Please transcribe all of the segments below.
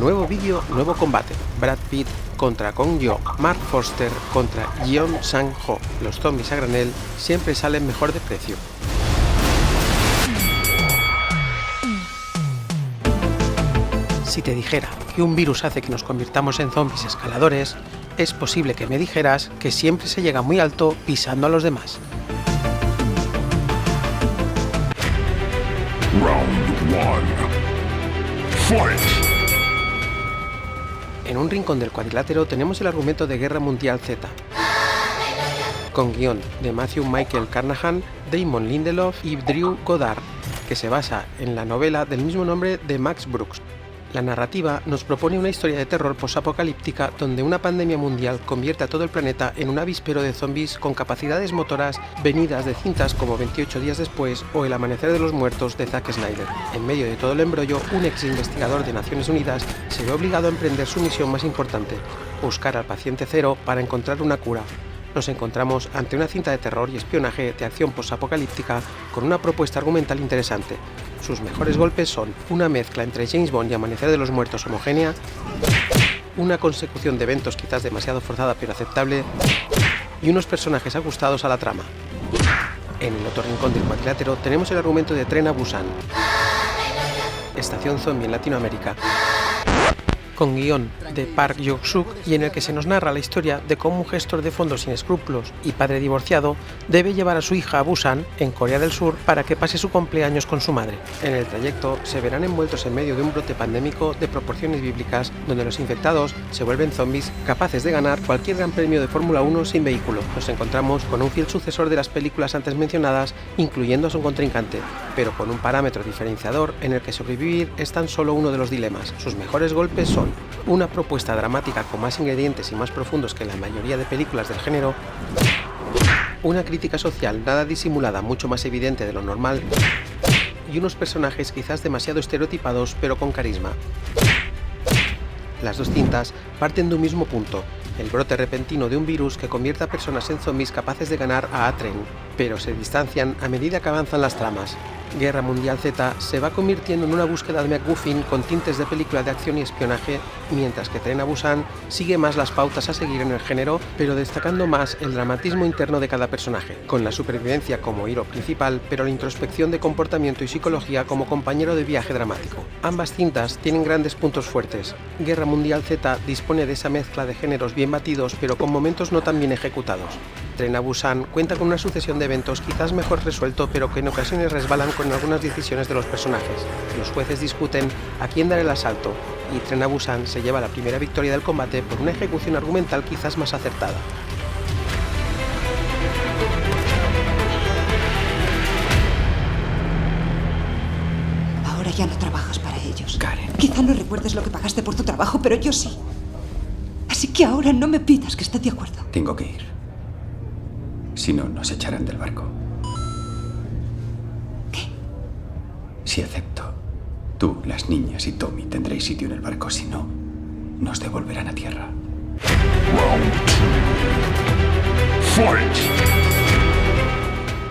Nuevo vídeo, nuevo combate. Brad Pitt contra Kong Yeon, Mark Forster contra Yeon Sang-ho. Los zombies a granel siempre salen mejor de precio. Si te dijera que un virus hace que nos convirtamos en zombies escaladores, es posible que me dijeras que siempre se llega muy alto pisando a los demás. Round 1. Fight! En un rincón del cuadrilátero tenemos el argumento de Guerra Mundial Z, con guión de Matthew Michael Carnahan, Damon Lindelof y Drew Goddard, que se basa en la novela del mismo nombre de Max Brooks. La narrativa nos propone una historia de terror posapocalíptica donde una pandemia mundial convierte a todo el planeta en un avispero de zombies con capacidades motoras venidas de cintas como 28 días después o El amanecer de los muertos de Zack Snyder. En medio de todo el embrollo, un ex investigador de Naciones Unidas se ve obligado a emprender su misión más importante, buscar al paciente cero para encontrar una cura. Nos encontramos ante una cinta de terror y espionaje de acción posapocalíptica con una propuesta argumental interesante. Sus mejores golpes son una mezcla entre James Bond y Amanecer de los Muertos homogénea, una consecución de eventos quizás demasiado forzada pero aceptable y unos personajes ajustados a la trama. En el otro rincón del cuadrilátero tenemos el argumento de Tren a Busan, estación zombie en Latinoamérica, con guión de Park Hyuk-suk y en el que se nos narra la historia de cómo un gestor de fondos sin escrúpulos y padre divorciado debe llevar a su hija a Busan, en Corea del Sur, para que pase su cumpleaños con su madre. En el trayecto se verán envueltos en medio de un brote pandémico de proporciones bíblicas donde los infectados se vuelven zombies capaces de ganar cualquier gran premio de Fórmula 1 sin vehículo. Nos encontramos con un fiel sucesor de las películas antes mencionadas, incluyendo a su contrincante, pero con un parámetro diferenciador en el que sobrevivir es tan solo uno de los dilemas. Sus mejores golpes son una propuesta dramática con más ingredientes y más profundos que la mayoría de películas del género, una crítica social nada disimulada mucho más evidente de lo normal y unos personajes quizás demasiado estereotipados pero con carisma. Las dos cintas parten de un mismo punto, el brote repentino de un virus que convierte a personas en zombies capaces de ganar a Tren, pero se distancian a medida que avanzan las tramas. Guerra Mundial Z se va convirtiendo en una búsqueda de MacGuffin con tintes de película de acción y espionaje, mientras que Tren a Busan sigue más las pautas a seguir en el género, pero destacando más el dramatismo interno de cada personaje, con la supervivencia como hilo principal, pero la introspección de comportamiento y psicología como compañero de viaje dramático. Ambas cintas tienen grandes puntos fuertes. Guerra Mundial Z dispone de esa mezcla de géneros bien batidos, pero con momentos no tan bien ejecutados. Tren a Busan cuenta con una sucesión de eventos quizás mejor resuelto, pero que en ocasiones resbalan con algunas decisiones de los personajes. Los jueces discuten a quién dar el asalto, y Tren a Busan se lleva la primera victoria del combate por una ejecución argumental quizás más acertada. Ahora ya no trabajas para ellos. Karen. Quizá no recuerdes lo que pagaste por tu trabajo, pero yo sí. Así que ahora no me pidas que esté de acuerdo. Tengo que ir. Si no, nos echarán del barco. ¿Qué? Si acepto, tú, las niñas y Tommy tendréis sitio en el barco. Si no, nos devolverán a tierra. Round 2. Fight!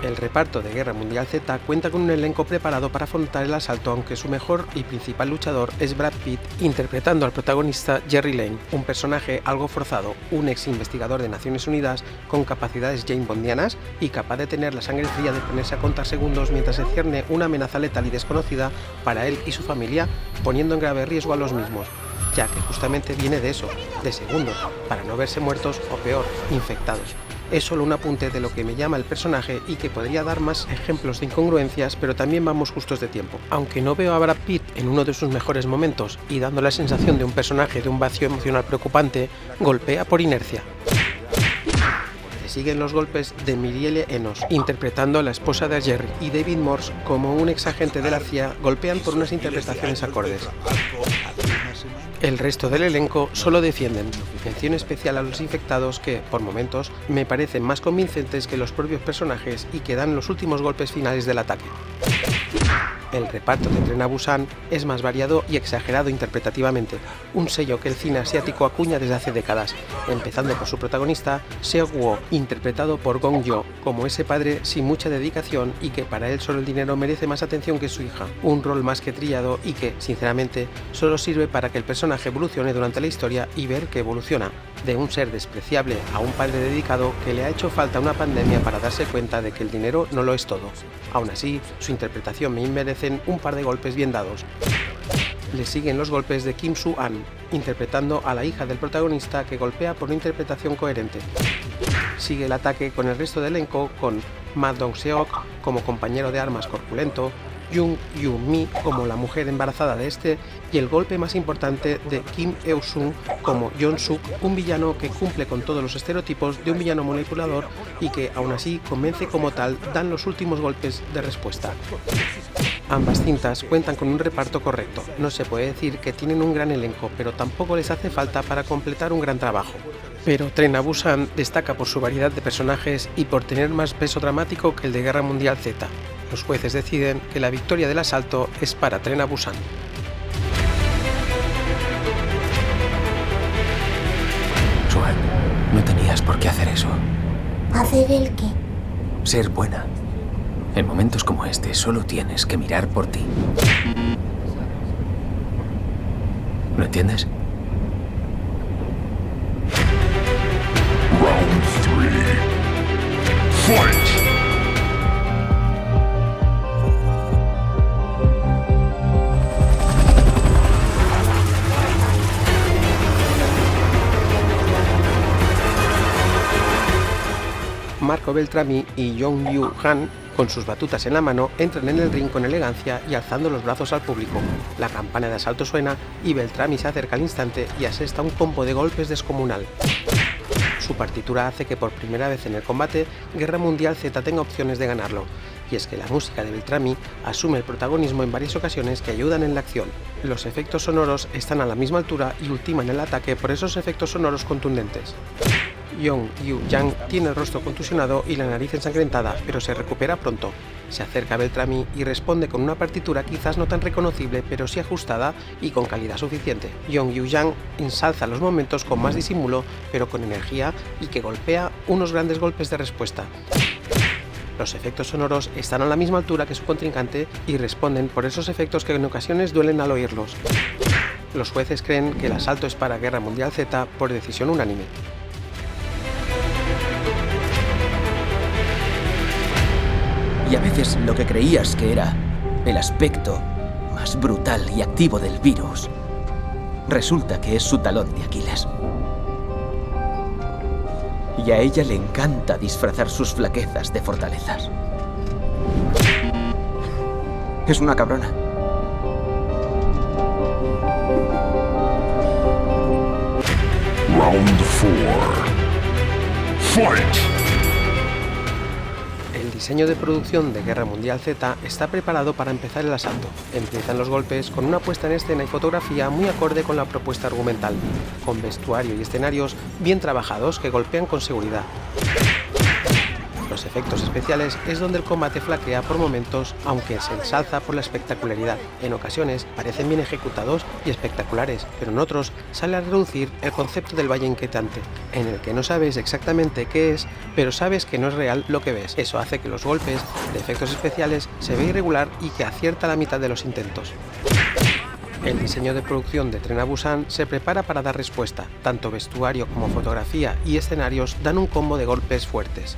El reparto de Guerra Mundial Z cuenta con un elenco preparado para afrontar el asalto, aunque su mejor y principal luchador es Brad Pitt, interpretando al protagonista Jerry Lane, un personaje algo forzado, un ex investigador de Naciones Unidas con capacidades James Bondianas y capaz de tener la sangre fría de ponerse a contar segundos mientras se cierne una amenaza letal y desconocida para él y su familia, poniendo en grave riesgo a los mismos, ya que justamente viene de eso, de segundos, para no verse muertos o peor, infectados. Es solo un apunte de lo que me llama el personaje y que podría dar más ejemplos de incongruencias, pero también vamos justos de tiempo. Aunque no veo a Brad Pitt en uno de sus mejores momentos y dando la sensación de un personaje de un vacío emocional preocupante, golpea por inercia. Le siguen los golpes de Mireille Enos, interpretando a la esposa de Jerry, y David Morse como un ex agente de la CIA, golpean por unas interpretaciones acordes. El resto del elenco solo defienden, mención especial a los infectados que, por momentos, me parecen más convincentes que los propios personajes y que dan los últimos golpes finales del ataque. El reparto de Tren a Busan es más variado y exagerado interpretativamente, un sello que el cine asiático acuña desde hace décadas, empezando por su protagonista, Seok Woo, interpretado por Gong Yoo, como ese padre sin mucha dedicación y que para él solo el dinero merece más atención que su hija, un rol más que trillado y que, sinceramente, solo sirve para que el personaje evolucione durante la historia y ver que evoluciona, de un ser despreciable a un padre dedicado que le ha hecho falta una pandemia para darse cuenta de que el dinero no lo es todo. Aún así, su interpretación me merecen un par de golpes bien dados. Le siguen los golpes de Kim Soo-an, interpretando a la hija del protagonista que golpea por una interpretación coherente. Sigue el ataque con el resto del elenco con Ma Dong-seok como compañero de armas corpulento, Jung Yoo-mi como la mujer embarazada de este y el golpe más importante de Kim Eun-sung como Yeon-suk, un villano que cumple con todos los estereotipos de un villano manipulador y que aún así convence como tal, dan los últimos golpes de respuesta. Ambas cintas cuentan con un reparto correcto, no se puede decir que tienen un gran elenco, pero tampoco les hace falta para completar un gran trabajo. Pero Tren a Busan destaca por su variedad de personajes y por tener más peso dramático que el de Guerra Mundial Z. Los jueces deciden que la victoria del asalto es para Tren a Busan. Swan, no tenías por qué hacer eso. ¿Hacer el qué? Ser buena. En momentos como este, solo tienes que mirar por ti. ¿Lo entiendes? Round 3. Fight! Marco Beltrami y Jong Yoo Han, con sus batutas en la mano, entran en el ring con elegancia y alzando los brazos al público. La campana de asalto suena y Beltrami se acerca al instante y asesta un combo de golpes descomunal. Su partitura hace que por primera vez en el combate, Guerra Mundial Z tenga opciones de ganarlo, y es que la música de Beltrami asume el protagonismo en varias ocasiones que ayudan en la acción. Los efectos sonoros están a la misma altura y ultiman el ataque por esos efectos sonoros contundentes. Jong Yoo-yang tiene el rostro contusionado y la nariz ensangrentada, pero se recupera pronto. Se acerca a Beltrami y responde con una partitura quizás no tan reconocible, pero sí ajustada y con calidad suficiente. Jong Yoo-yang ensalza los momentos con más disimulo, pero con energía y que golpea unos grandes golpes de respuesta. Los efectos sonoros están a la misma altura que su contrincante y responden por esos efectos que en ocasiones duelen al oírlos. Los jueces creen que el asalto es para Guerra Mundial Z por decisión unánime. Y a veces lo que creías que era el aspecto más brutal y activo del virus, resulta que es su talón de Aquiles. Y a ella le encanta disfrazar sus flaquezas de fortalezas. Es una cabrona. Round 4. Fight! El diseño de producción de Guerra Mundial Z está preparado para empezar el asalto. Empiezan los golpes con una puesta en escena y fotografía muy acorde con la propuesta argumental, con vestuario y escenarios bien trabajados que golpean con seguridad. Los efectos especiales es donde el combate flaquea por momentos, aunque se ensalza por la espectacularidad. En ocasiones parecen bien ejecutados y espectaculares, pero en otros sale a reducir el concepto del valle inquietante, en el que no sabes exactamente qué es, pero sabes que no es real lo que ves. Eso hace que los golpes de efectos especiales se vea irregular y que acierta la mitad de los intentos. El diseño de producción de Tren a Busan se prepara para dar respuesta. Tanto vestuario como fotografía y escenarios dan un combo de golpes fuertes.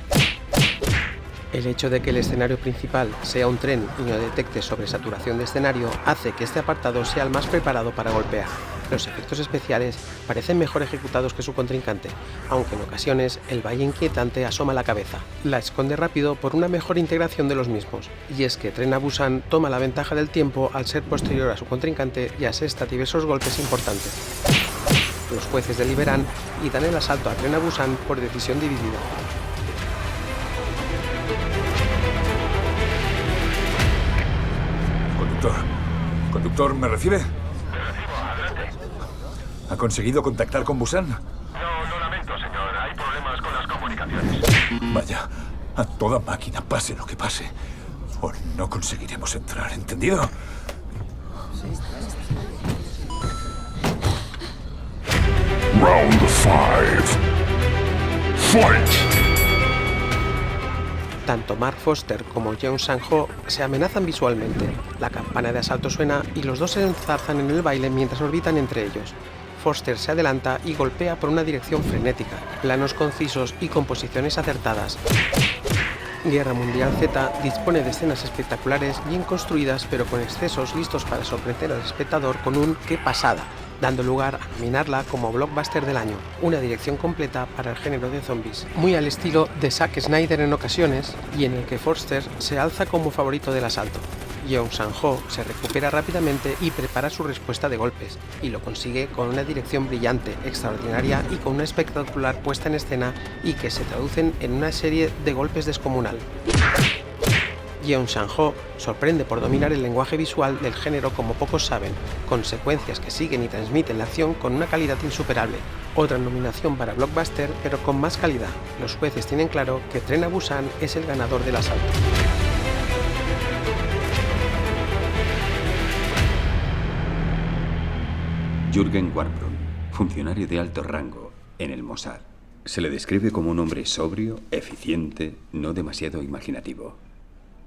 El hecho de que el escenario principal sea un tren y no detecte sobresaturación de escenario hace que este apartado sea el más preparado para golpear. Los efectos especiales parecen mejor ejecutados que su contrincante, aunque en ocasiones el valle inquietante asoma la cabeza. La esconde rápido por una mejor integración de los mismos, y es que Tren a Busan toma la ventaja del tiempo al ser posterior a su contrincante y asesta diversos golpes importantes. Los jueces deliberan y dan el asalto a Tren a Busan por decisión dividida. Conductor, ¿me recibe? ¿Ha conseguido contactar con Busan? No, lo lamento, señor. Hay problemas con las comunicaciones. Vaya, a toda máquina, pase lo que pase. o no conseguiremos entrar, ¿entendido? Round 5. Fight! Tanto Mark Foster como Jeong Sang-ho se amenazan visualmente. La campana de asalto suena y los dos se enzarzan en el baile mientras orbitan entre ellos. Foster se adelanta y golpea por una dirección frenética, planos concisos y composiciones acertadas. Guerra Mundial Z dispone de escenas espectaculares, bien construidas pero con excesos listos para sorprender al espectador con un ¡qué pasada!, dando lugar a nominarla como blockbuster del año, una dirección completa para el género de zombies, muy al estilo de Zack Snyder en ocasiones y en el que Foster se alza como favorito del asalto. Jeong Sang-ho se recupera rápidamente y prepara su respuesta de golpes, y lo consigue con una dirección brillante, extraordinaria y con una espectacular puesta en escena y que se traducen en una serie de golpes descomunal. Jeong Sang-ho sorprende por dominar el lenguaje visual del género como pocos saben, con secuencias que siguen y transmiten la acción con una calidad insuperable. Otra nominación para Blockbuster, pero con más calidad. Los jueces tienen claro que Tren a Busan es el ganador del asalto. Jürgen Warbrun, funcionario de alto rango en el Mossad. Se le describe como un hombre sobrio, eficiente, no demasiado imaginativo.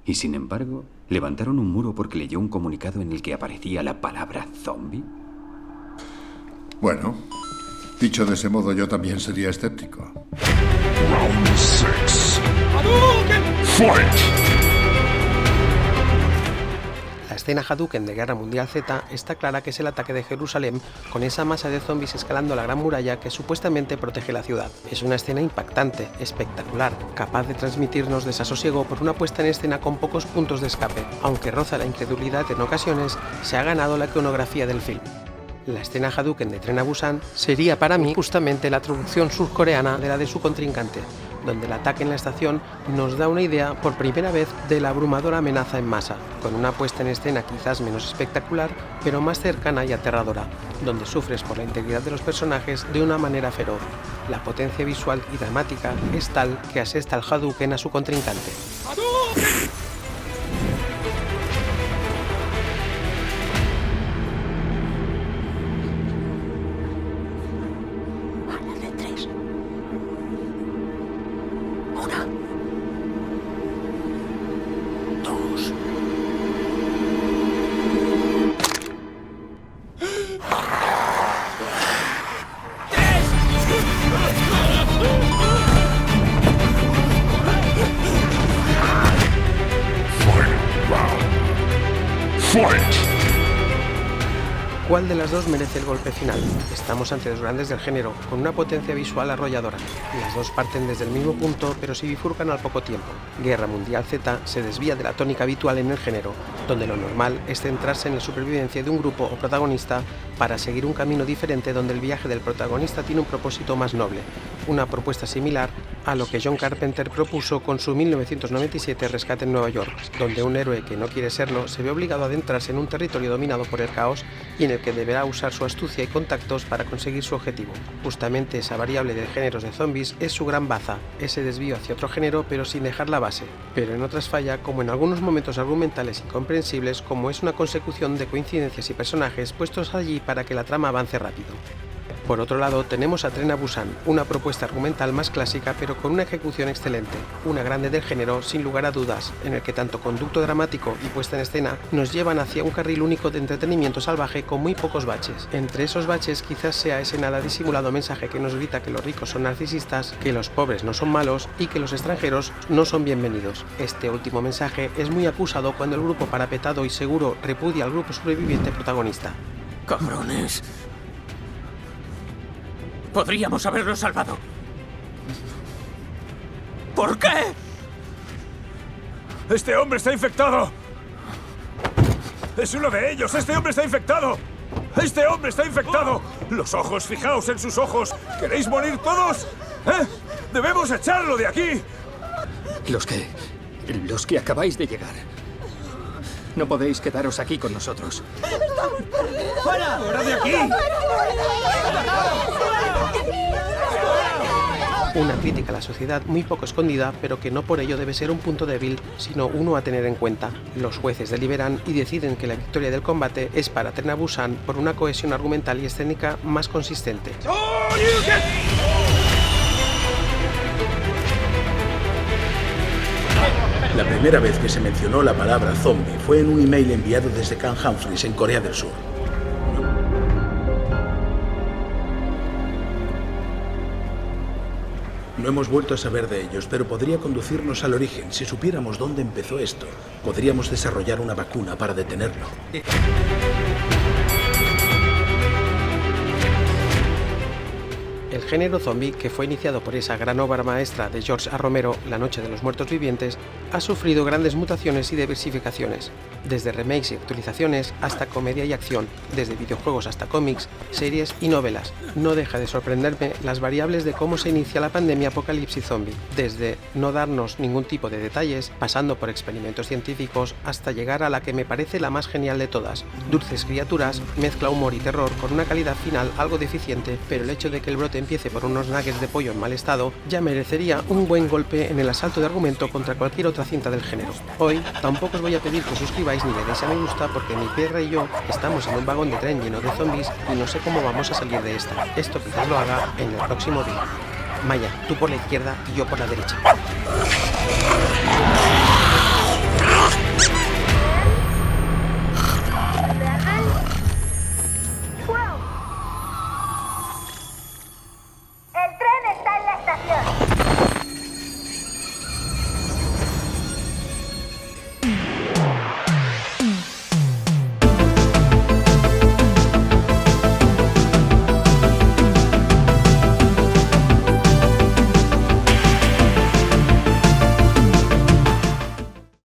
Y sin embargo, levantaron un muro porque leyó un comunicado en el que aparecía la palabra zombie. Bueno, dicho de ese modo, yo también sería escéptico. Round 6. Fight! La escena Hadouken de Guerra Mundial Z está clara que es el ataque de Jerusalén con esa masa de zombies escalando la gran muralla que supuestamente protege la ciudad. Es una escena impactante, espectacular, capaz de transmitirnos desasosiego por una puesta en escena con pocos puntos de escape. Aunque roza la incredulidad en ocasiones, se ha ganado la iconografía del film. La escena Hadouken de Tren a Busan sería para mí justamente la traducción surcoreana de la de su contrincante, donde el ataque en la estación nos da una idea por primera vez de la abrumadora amenaza en masa, con una puesta en escena quizás menos espectacular, pero más cercana y aterradora, donde sufres por la integridad de los personajes de una manera feroz. La potencia visual y dramática es tal que asesta al Hadouken a su contrincante. ¿Cuál de las dos merece el golpe final? Estamos ante dos grandes del género, con una potencia visual arrolladora. Las dos parten desde el mismo punto, pero se bifurcan al poco tiempo. Guerra Mundial Z se desvía de la tónica habitual en el género, donde lo normal es centrarse en la supervivencia de un grupo o protagonista para seguir un camino diferente donde el viaje del protagonista tiene un propósito más noble. Una propuesta similar a lo que John Carpenter propuso con su 1997 Rescate en Nueva York, donde un héroe que no quiere serlo se ve obligado a adentrarse en un territorio dominado por el caos y en el que deberá usar su astucia y contactos para conseguir su objetivo. Justamente esa variable de géneros de zombies es su gran baza, ese desvío hacia otro género pero sin dejar la base, pero en otras falla como en algunos momentos argumentales incomprensibles como es una consecución de coincidencias y personajes puestos allí para que la trama avance rápido. Por otro lado, tenemos a Tren a Busan, una propuesta argumental más clásica pero con una ejecución excelente, una grande del género sin lugar a dudas, en el que tanto conducto dramático y puesta en escena nos llevan hacia un carril único de entretenimiento salvaje con muy pocos baches. Entre esos baches quizás sea ese nada disimulado mensaje que nos grita que los ricos son narcisistas, que los pobres no son malos y que los extranjeros no son bienvenidos. Este último mensaje es muy acusado cuando el grupo parapetado y seguro repudia al grupo sobreviviente protagonista. ¡Cabrones! Podríamos haberlo salvado. ¿Por qué? ¡Este hombre está infectado! ¡Es uno de ellos! ¡Este hombre está infectado! ¡Este hombre está infectado! ¡Los ojos! ¡Fijaos en sus ojos! ¿Queréis morir todos? ¿Eh? ¡Debemos echarlo de aquí! Los que acabáis de llegar. No podéis quedaros aquí con nosotros. ¡Fuera! ¡Fuera de aquí! Una crítica a la sociedad muy poco escondida, pero que no por ello debe ser un punto débil, sino uno a tener en cuenta. Los jueces deliberan y deciden que la victoria del combate es para Tren a Busan por una cohesión argumental y escénica más consistente. La primera vez que se mencionó la palabra zombie fue en un email enviado desde Camp Humphreys, en Corea del Sur. No hemos vuelto a saber de ellos, pero podría conducirnos al origen. Si supiéramos dónde empezó esto, podríamos desarrollar una vacuna para detenerlo. El género zombie, que fue iniciado por esa gran obra maestra de George A. Romero, La Noche de los Muertos Vivientes, ha sufrido grandes mutaciones y diversificaciones, desde remakes y actualizaciones hasta comedia y acción, desde videojuegos hasta cómics, series y novelas. No deja de sorprenderme las variables de cómo se inicia la pandemia apocalipsis zombie, desde no darnos ningún tipo de detalles, pasando por experimentos científicos, hasta llegar a la que me parece la más genial de todas. Dulces Criaturas mezcla humor y terror con una calidad final algo deficiente, pero el hecho de que el brote empiece por unos nuggets de pollo en mal estado ya merecería un buen golpe en el asalto de argumento contra cualquier otra cinta del género. Hoy tampoco os voy a pedir que os suscribáis ni le deis a me gusta, porque mi perra y yo estamos en un vagón de tren lleno de zombies y no sé cómo vamos a salir de esta. Esto quizás lo haga en el próximo vídeo. Maya, tú por la izquierda y yo por la derecha.